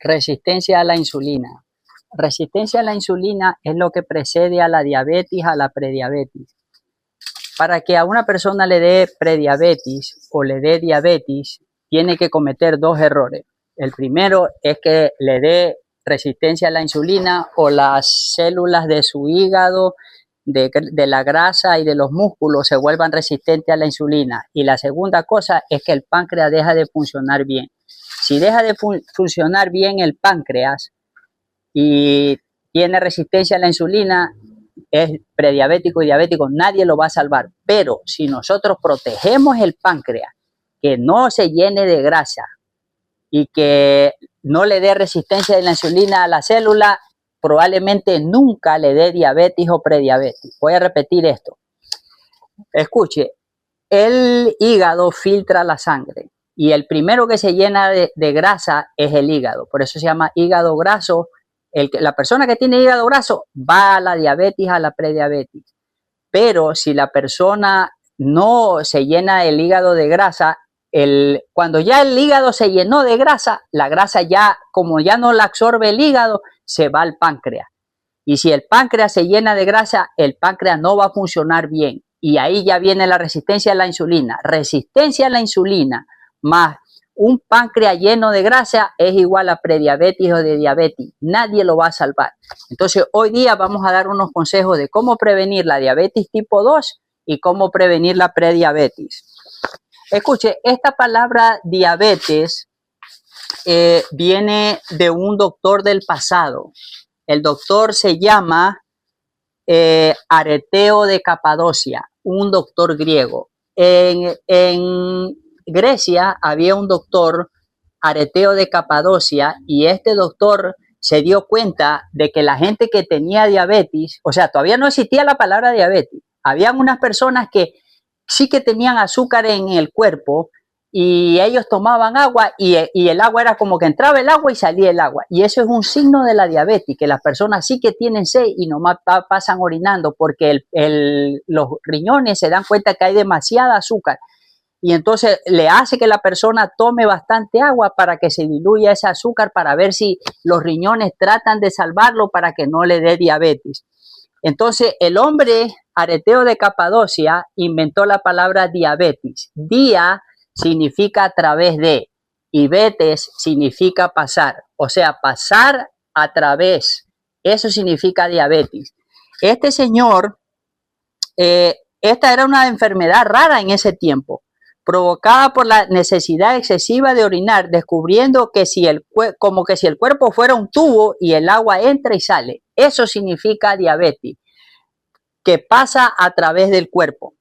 Resistencia a la insulina. Resistencia a la insulina es lo que precede a la diabetes, a la prediabetes. Para que a una persona le dé prediabetes o le dé diabetes, tiene que cometer dos errores. El primero es que le dé resistencia a la insulina o las células de su hígado, de la grasa y de los músculos se vuelvan resistentes a la insulina. Y la segunda cosa es que el páncreas deja de funcionar bien. Si deja de funcionar bien el páncreas y tiene resistencia a la insulina, es prediabético y diabético, nadie lo va a salvar. Pero si nosotros protegemos el páncreas, que no se llene de grasa y que no le dé resistencia de la insulina a la célula, probablemente nunca le dé diabetes o prediabetes. Voy a repetir esto. Escuche, el hígado filtra la sangre y el primero que se llena de grasa es el hígado. Por eso se llama hígado graso. La persona que tiene hígado graso va a la diabetes, a la prediabetes. Pero si la persona no se llena el hígado de grasa, cuando ya el hígado se llenó de grasa, la grasa ya, como ya no la absorbe el hígado, se va al páncreas. Y si el páncreas se llena de grasa, el páncreas no va a funcionar bien. Y ahí ya viene la resistencia a la insulina. Resistencia a la insulina más un páncreas lleno de grasa es igual a prediabetes o de diabetes. Nadie lo va a salvar. Entonces, hoy día vamos a dar unos consejos de cómo prevenir la diabetes tipo 2 y cómo prevenir la prediabetes. Escuche, esta palabra diabetes viene de un doctor del pasado. El doctor se llama Areteo de Capadocia, un doctor griego. En Grecia había un doctor, Areteo de Capadocia, y este doctor se dio cuenta de que la gente que tenía diabetes, o sea, todavía no existía la palabra diabetes, habían unas personas que sí que tenían azúcar en el cuerpo y ellos tomaban agua y el agua era como que entraba el agua y salía el agua. Y eso es un signo de la diabetes, que las personas sí que tienen sed y nomás pasan orinando porque los riñones se dan cuenta que hay demasiada azúcar. Y entonces le hace que la persona tome bastante agua para que se diluya ese azúcar, para ver si los riñones tratan de salvarlo para que no le dé diabetes. Entonces el hombre Areteo de Capadocia inventó la palabra diabetes. Dia significa a través de y betes significa pasar. O sea, pasar a través. Eso significa diabetes. Este señor, esta era una enfermedad rara en ese tiempo, provocada por la necesidad excesiva de orinar, descubriendo que como que si el cuerpo fuera un tubo y el agua entra y sale. Eso significa diabetes, que pasa a través del cuerpo.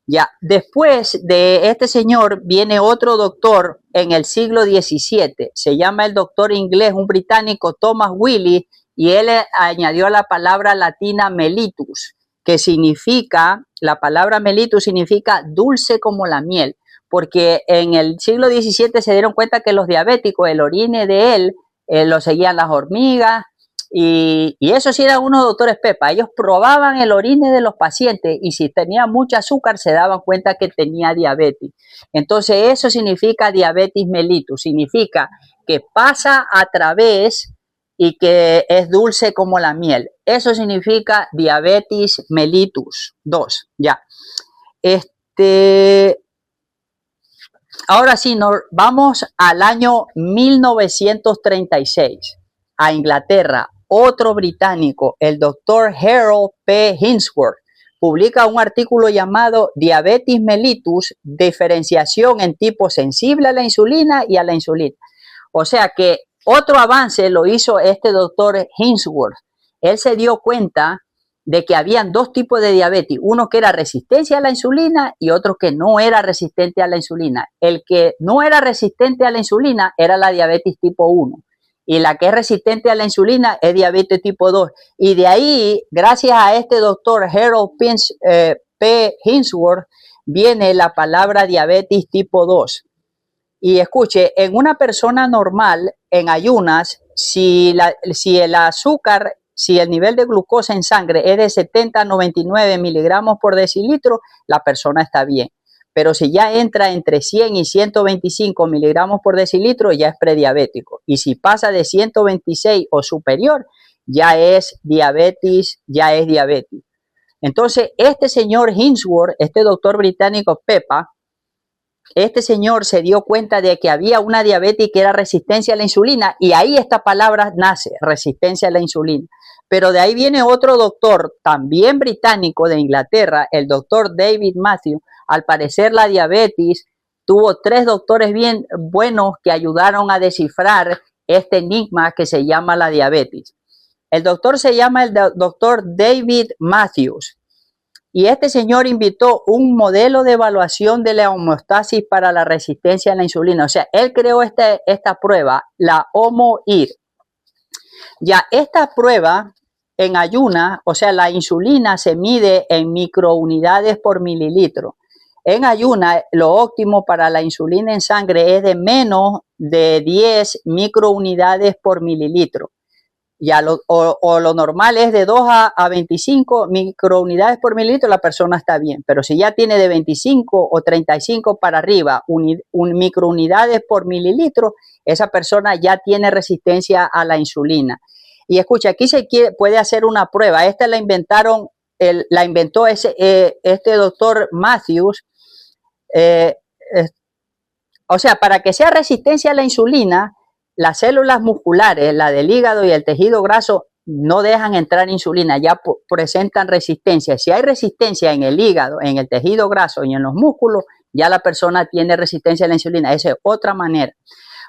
Ya, después de este señor viene otro doctor en el siglo XVII, se llama el doctor inglés, un británico, Thomas Willis, y él añadió la palabra latina mellitus, que significa, la palabra mellitus significa dulce como la miel, porque en el siglo XVII se dieron cuenta que los diabéticos, el orine de él, lo seguían las hormigas, y eso sí eran unos doctores pepa. Ellos probaban el orine de los pacientes y si tenía mucho azúcar se daban cuenta que tenía diabetes. Entonces eso significa diabetes mellitus, significa que pasa a través y que es dulce como la miel. Eso significa diabetes mellitus 2. Ya. Ahora sí, nos vamos al año 1936 a Inglaterra. Otro británico, el doctor Harold P. Hinsworth, publica un artículo llamado Diabetes mellitus, diferenciación en tipo sensible a la insulina y a la insulina. O sea que otro avance lo hizo este doctor Hinsworth. Él se dio cuenta de que habían dos tipos de diabetes, uno que era resistente a la insulina y otro que no era resistente a la insulina. El que no era resistente a la insulina era la diabetes tipo 1. Y la que es resistente a la insulina es diabetes tipo 2. Y de ahí, gracias a este doctor Harold P. Hinsworth, viene la palabra diabetes tipo 2. Y escuche, en una persona normal, en ayunas, si el nivel de glucosa en sangre es de 70 a 99 miligramos por decilitro, la persona está bien. pero si ya entra entre 100 y 125 miligramos por decilitro, ya es prediabético. Y si pasa de 126 o superior, ya es diabetes, Entonces, este señor Hinsworth, este doctor británico Pepa, este señor se dio cuenta de que había una diabetes que era resistencia a la insulina, y ahí esta palabra nace, resistencia a la insulina. Pero de ahí viene otro doctor, también británico de Inglaterra, el doctor David Matthews. Al parecer la diabetes tuvo 3 doctores bien buenos que ayudaron a descifrar este enigma que se llama la diabetes. El doctor se llama el doctor David Matthews. Y este señor inventó un modelo de evaluación de la homeostasis para la resistencia a la insulina. O sea, él creó esta prueba, la HOMO-IR. Ya esta prueba en ayuna, o sea, la insulina se mide en microunidades por mililitro. En ayuna, lo óptimo para la insulina en sangre es de menos de 10 microunidades por mililitro. Ya lo normal es de 2 a 25 microunidades por mililitro, la persona está bien. Pero si ya tiene de 25 o 35 para arriba microunidades por mililitro, esa persona ya tiene resistencia a la insulina. Y escucha, aquí puede hacer una prueba. Esta la inventó este doctor Matthews. O sea, para que sea resistencia a la insulina, las células musculares, la del hígado y el tejido graso, no dejan entrar insulina, ya presentan resistencia. Si hay resistencia en el hígado, en el tejido graso y en los músculos, ya la persona tiene resistencia a la insulina. Esa es otra manera.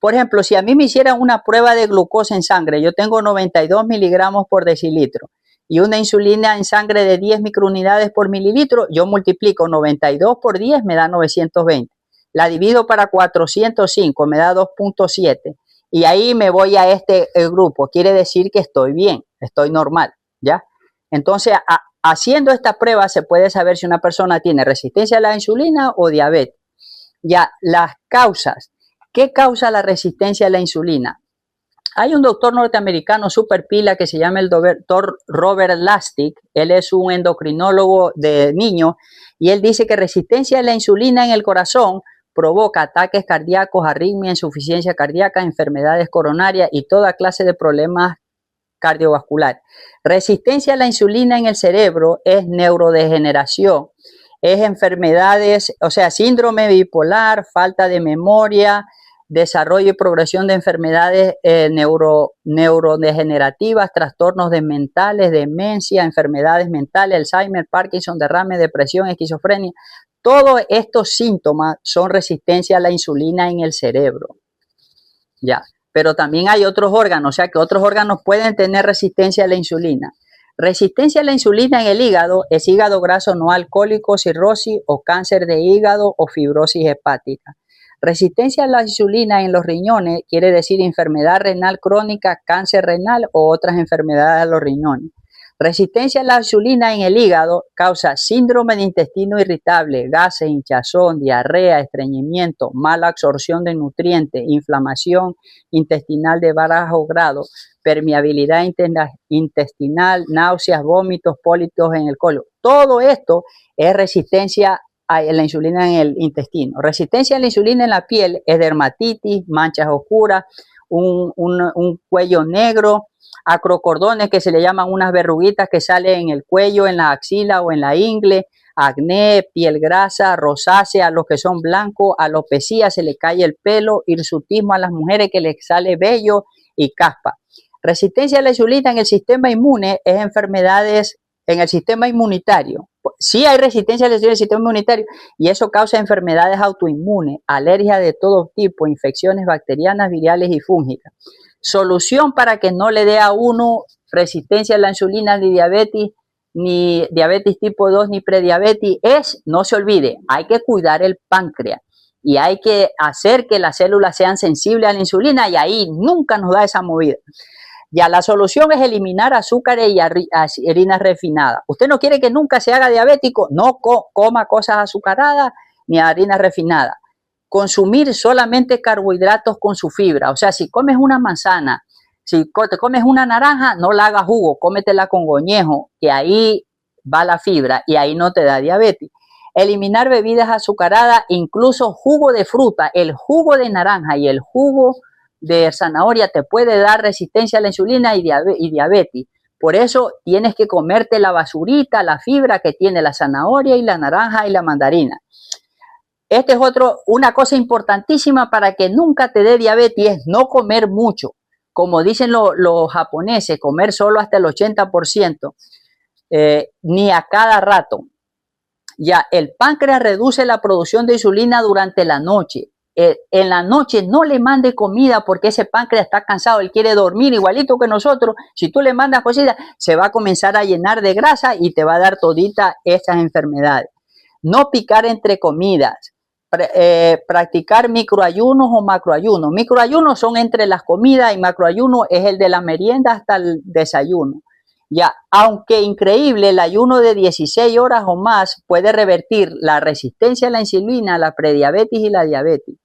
Por ejemplo, si a mí me hicieran una prueba de glucosa en sangre, yo tengo 92 miligramos por decilitro y una insulina en sangre de 10 microunidades por mililitro, yo multiplico 92 por 10, me da 920. La divido para 405, me da 2.7. Y ahí me voy a este grupo. Quiere decir que estoy bien, estoy normal, ¿ya? Entonces, haciendo esta prueba se puede saber si una persona tiene resistencia a la insulina o diabetes. Ya, las causas. ¿Qué causa la resistencia a la insulina? Hay un doctor norteamericano super pila que se llama el doctor Robert Lustig. Él es un endocrinólogo de niños y él dice que resistencia a la insulina en el corazón provoca ataques cardíacos, arritmia, insuficiencia cardíaca, enfermedades coronarias y toda clase de problemas cardiovasculares. Resistencia a la insulina en el cerebro es neurodegeneración, es enfermedades, o sea, síndrome bipolar, falta de memoria, desarrollo y progresión de enfermedades neurodegenerativas, trastornos mentales, demencia, enfermedades mentales, Alzheimer, Parkinson, derrame, depresión, esquizofrenia. Todos estos síntomas son resistencia a la insulina en el cerebro. Ya, pero también hay otros órganos, o sea que otros órganos pueden tener resistencia a la insulina. Resistencia a la insulina en el hígado es hígado graso no alcohólico, cirrosis o cáncer de hígado o fibrosis hepática. Resistencia a la insulina en los riñones quiere decir enfermedad renal crónica, cáncer renal o otras enfermedades de los riñones. Resistencia a la insulina en el hígado causa síndrome de intestino irritable, gases, hinchazón, diarrea, estreñimiento, mala absorción de nutrientes, inflamación intestinal de bajo grado, permeabilidad intestinal, náuseas, vómitos, pólipos en el colon. Todo esto es resistencia a la insulina en el intestino. Resistencia a la insulina en la piel es dermatitis, manchas oscuras, un cuello negro, acrocordones que se le llaman unas verruguitas que salen en el cuello, en la axila o en la ingle, acné, piel grasa, rosácea a los que son blancos, alopecia, se le cae el pelo, hirsutismo a las mujeres que les sale vello y caspa. Resistencia a la insulina en el sistema inmune es enfermedades en el sistema inmunitario. Sí hay resistencia a la insulina en el sistema inmunitario y eso causa enfermedades autoinmunes, alergias de todo tipo, infecciones bacterianas, virales y fúngicas. Solución para que no le dé a uno resistencia a la insulina, ni diabetes tipo 2, ni prediabetes, es, no se olvide, hay que cuidar el páncreas y hay que hacer que las células sean sensibles a la insulina y ahí nunca nos da esa movida. Ya la solución es eliminar azúcares y harinas refinadas. Usted no quiere que nunca se haga diabético, no coma cosas azucaradas ni harinas refinadas. Consumir solamente carbohidratos con su fibra. O sea, si comes una manzana, si te comes una naranja, no la hagas jugo, cómetela con goñejo, que ahí va la fibra y ahí no te da diabetes. Eliminar bebidas azucaradas, incluso jugo de fruta, el jugo de naranja y el jugo de zanahoria te puede dar resistencia a la insulina y diabetes. Por eso tienes que comerte la basurita, la fibra que tiene la zanahoria y la naranja y la mandarina. Este es una cosa importantísima para que nunca te dé diabetes, es no comer mucho. Como dicen los japoneses, comer solo hasta el 80%, ni a cada rato. Ya, el páncreas reduce la producción de insulina durante la noche. En la noche no le mande comida porque ese páncreas está cansado, él quiere dormir igualito que nosotros. Si tú le mandas cositas, se va a comenzar a llenar de grasa y te va a dar todita estas enfermedades. No picar entre comidas. Practicar microayunos o macroayunos. Microayunos son entre las comidas y macroayuno es el de la merienda hasta el desayuno. Ya, aunque increíble, el ayuno de 16 horas o más puede revertir la resistencia a la insulina, la prediabetes y la diabetes.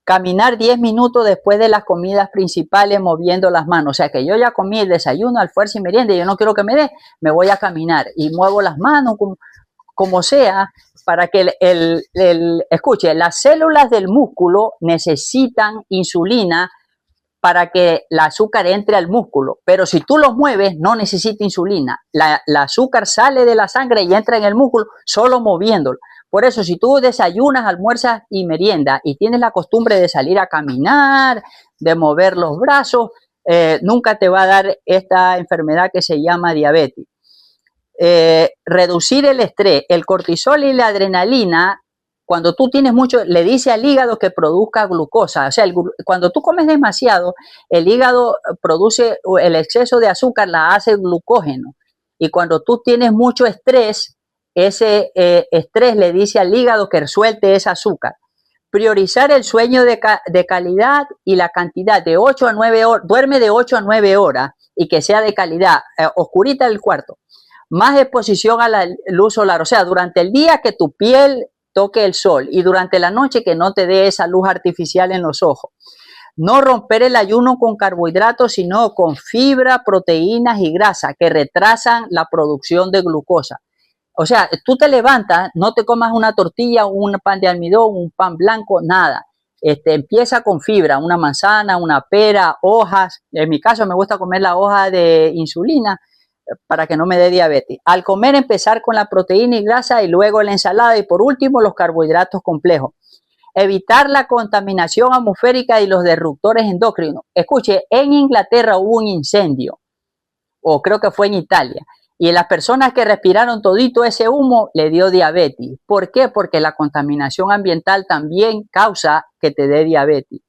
Caminar 10 minutos después de las comidas principales moviendo las manos. O sea que yo ya comí el desayuno, almuerzo y merienda y yo no quiero que me dé, me voy a caminar y muevo las manos como sea, para que escuche, las células del músculo necesitan insulina para que el azúcar entre al músculo, pero si tú lo mueves no necesita insulina, la azúcar sale de la sangre y entra en el músculo solo moviéndolo. Por eso si tú desayunas, almuerzas y merienda y tienes la costumbre de salir a caminar, de mover los brazos, nunca te va a dar esta enfermedad que se llama diabetes. Reducir el estrés, el cortisol y la adrenalina, cuando tú tienes mucho, le dice al hígado que produzca glucosa. O sea, cuando tú comes demasiado, el hígado produce el exceso de azúcar, la hace glucógeno. Y cuando tú tienes mucho estrés, ese estrés le dice al hígado que suelte ese azúcar. Priorizar el sueño de calidad y la cantidad de 8 a 9 horas, duerme de 8 a 9 horas y que sea de calidad, oscurita el cuarto. Más exposición a la luz solar, o sea, durante el día que tu piel toque el sol y durante la noche que no te dé esa luz artificial en los ojos. No romper el ayuno con carbohidratos, sino con fibra, proteínas y grasa que retrasan la producción de glucosa. O sea, tú te levantas, no te comas una tortilla, un pan de almidón, un pan blanco, nada. Empieza con fibra, una manzana, una pera, hojas. En mi caso me gusta comer la hoja de insulina para que no me dé diabetes. Al comer empezar con la proteína y grasa y luego la ensalada y por último los carbohidratos complejos. Evitar la contaminación atmosférica y los disruptores endocrinos. Escuche, en Inglaterra hubo un incendio, o creo que fue en Italia, y las personas que respiraron todito ese humo le dio diabetes. ¿Por qué? Porque la contaminación ambiental también causa que te dé diabetes.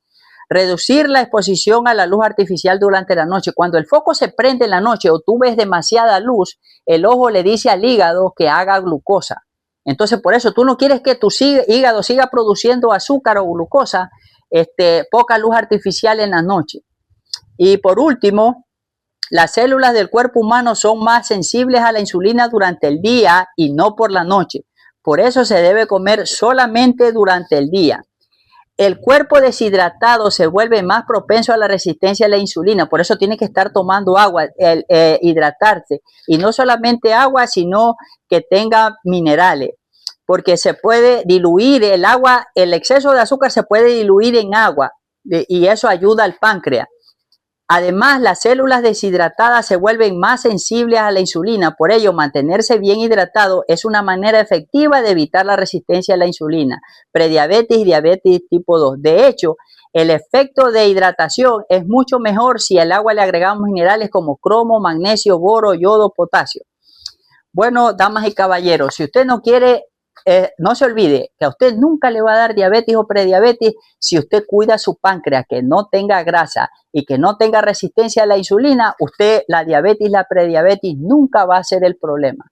Reducir la exposición a la luz artificial durante la noche. Cuando el foco se prende en la noche o tú ves demasiada luz, el ojo le dice al hígado que haga glucosa. Entonces, por eso tú no quieres que tu hígado siga produciendo azúcar o glucosa, poca luz artificial en la noche. Y por último, las células del cuerpo humano son más sensibles a la insulina durante el día y no por la noche. Por eso se debe comer solamente durante el día. El cuerpo deshidratado se vuelve más propenso a la resistencia a la insulina, por eso tiene que estar tomando agua, hidratarse, y no solamente agua, sino que tenga minerales, porque se puede diluir el agua, el exceso de azúcar se puede diluir en agua, y eso ayuda al páncreas. Además, las células deshidratadas se vuelven más sensibles a la insulina, por ello mantenerse bien hidratado es una manera efectiva de evitar la resistencia a la insulina, prediabetes y diabetes tipo 2. De hecho, el efecto de hidratación es mucho mejor si al agua le agregamos minerales como cromo, magnesio, boro, yodo, potasio. Bueno, damas y caballeros, si usted no quiere, no se olvide que a usted nunca le va a dar diabetes o prediabetes si usted cuida su páncreas, que no tenga grasa y que no tenga resistencia a la insulina. Usted, la diabetes, la prediabetes nunca va a ser el problema.